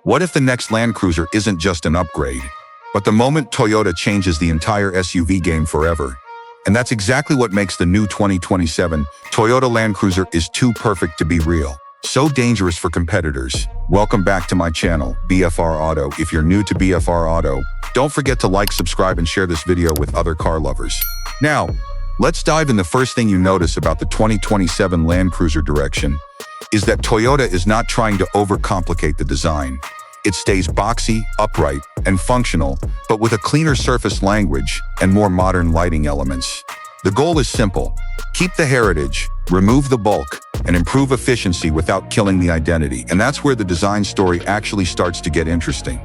What if the next Land Cruiser isn't just an upgrade, but the moment Toyota changes the entire SUV game forever? And that's exactly what makes the new 2027 Toyota Land Cruiser is too perfect to be real. So dangerous for competitors. Welcome back to my channel, BFR Auto. If you're new to BFR Auto, don't forget to like, subscribe, and share this video with other car lovers. Now, let's dive in. The first thing you notice about the 2027 Land Cruiser direction is that Toyota is not trying to overcomplicate the design. It stays boxy, upright, and functional, but with a cleaner surface language and more modern lighting elements. The goal is simple: keep the heritage, remove the bulk, and improve efficiency without killing the identity. And that's where the design story actually starts to get interesting.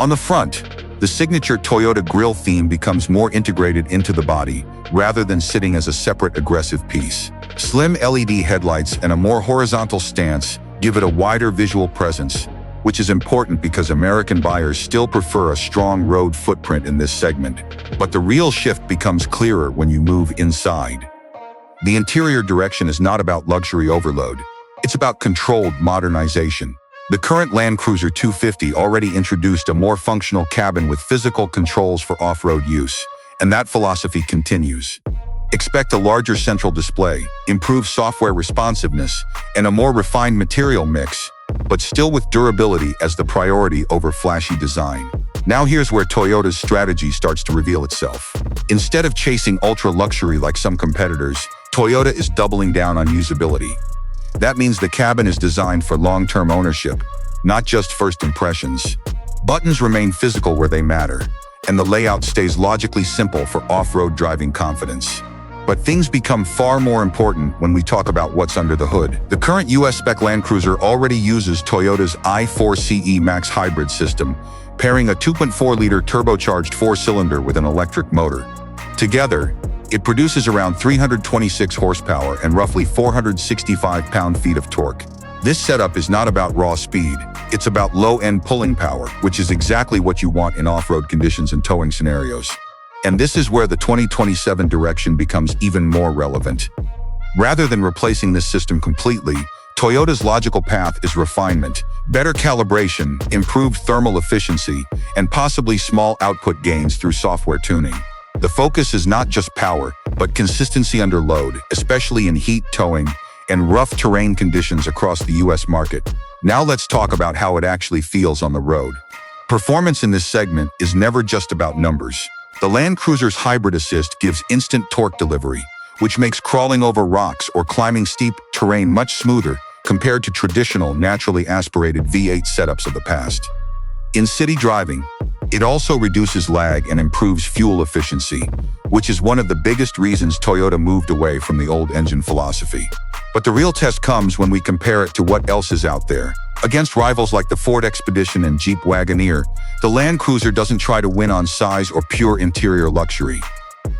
On the front, the signature Toyota grille theme becomes more integrated into the body, rather than sitting as a separate aggressive piece. Slim LED headlights and a more horizontal stance give it a wider visual presence, which is important because American buyers still prefer a strong road footprint in this segment. But the real shift becomes clearer when you move inside. The interior direction is not about luxury overload. It's about controlled modernization. The current Land Cruiser 250 already introduced a more functional cabin with physical controls for off-road use, and that philosophy continues. Expect a larger central display, improved software responsiveness, and a more refined material mix, but still with durability as the priority over flashy design. Now here's where Toyota's strategy starts to reveal itself. Instead of chasing ultra-luxury like some competitors, Toyota is doubling down on usability. That means the cabin is designed for long-term ownership, not just first impressions. Buttons remain physical where they matter, and the layout stays logically simple for off-road driving confidence. But things become far more important when we talk about what's under the hood. The current US spec Land Cruiser already uses Toyota's i4CE Max hybrid system, pairing a 2.4-liter turbocharged four-cylinder with an electric motor. Together, it produces around 326 horsepower and roughly 465 pound-feet of torque. This setup is not about raw speed, it's about low-end pulling power, which is exactly what you want in off-road conditions and towing scenarios. And this is where the 2027 direction becomes even more relevant. Rather than replacing this system completely, Toyota's logical path is refinement, better calibration, improved thermal efficiency, and possibly small output gains through software tuning. The focus is not just power, but consistency under load, especially in heat, towing, and rough terrain conditions across the US market. Now let's talk about how it actually feels on the road. Performance in this segment is never just about numbers. The Land Cruiser's Hybrid Assist gives instant torque delivery, which makes crawling over rocks or climbing steep terrain much smoother compared to traditional naturally aspirated V8 setups of the past. In city driving, it also reduces lag and improves fuel efficiency, which is one of the biggest reasons Toyota moved away from the old engine philosophy. But the real test comes when we compare it to what else is out there. Against rivals like the Ford Expedition and Jeep Wagoneer, the Land Cruiser doesn't try to win on size or pure interior luxury.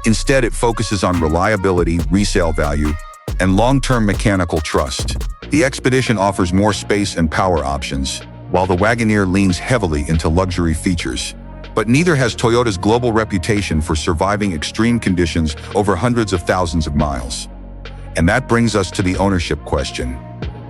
Instead, it focuses on reliability, resale value, and long-term mechanical trust. The Expedition offers more space and power options, while the Wagoneer leans heavily into luxury features. But neither has Toyota's global reputation for surviving extreme conditions over hundreds of thousands of miles. And that brings us to the ownership question.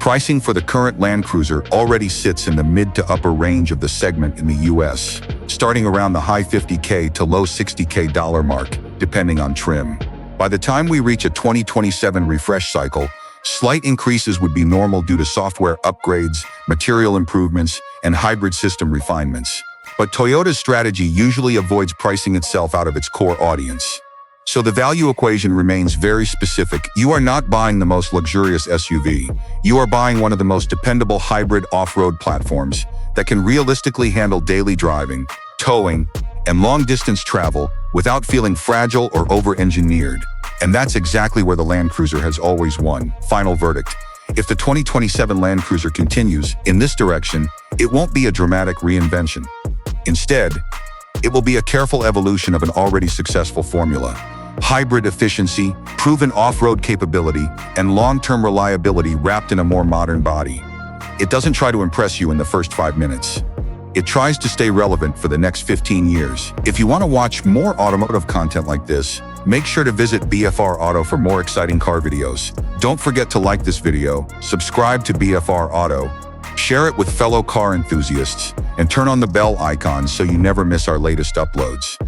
Pricing for the current Land Cruiser already sits in the mid to upper range of the segment in the US, starting around the high $50K to low $60K mark, depending on trim. By the time we reach a 2027 refresh cycle, slight increases would be normal due to software upgrades, material improvements, and hybrid system refinements. But Toyota's strategy usually avoids pricing itself out of its core audience. So the value equation remains very specific. You are not buying the most luxurious SUV. You are buying one of the most dependable hybrid off-road platforms that can realistically handle daily driving, towing, and long-distance travel without feeling fragile or over-engineered. And that's exactly where the Land Cruiser has always won. Final verdict: if the 2027 Land Cruiser continues in this direction, it won't be a dramatic reinvention. Instead, it will be a careful evolution of an already successful formula. Hybrid efficiency, proven off-road capability, and long-term reliability wrapped in a more modern body. It doesn't try to impress you in the first 5 minutes. It tries to stay relevant for the next 15 years. If you want to watch more automotive content like this, make sure to visit BFR Auto for more exciting car videos. Don't forget to like this video, subscribe to BFR Auto, Share it with fellow car enthusiasts, and turn on the bell icon so you never miss our latest uploads.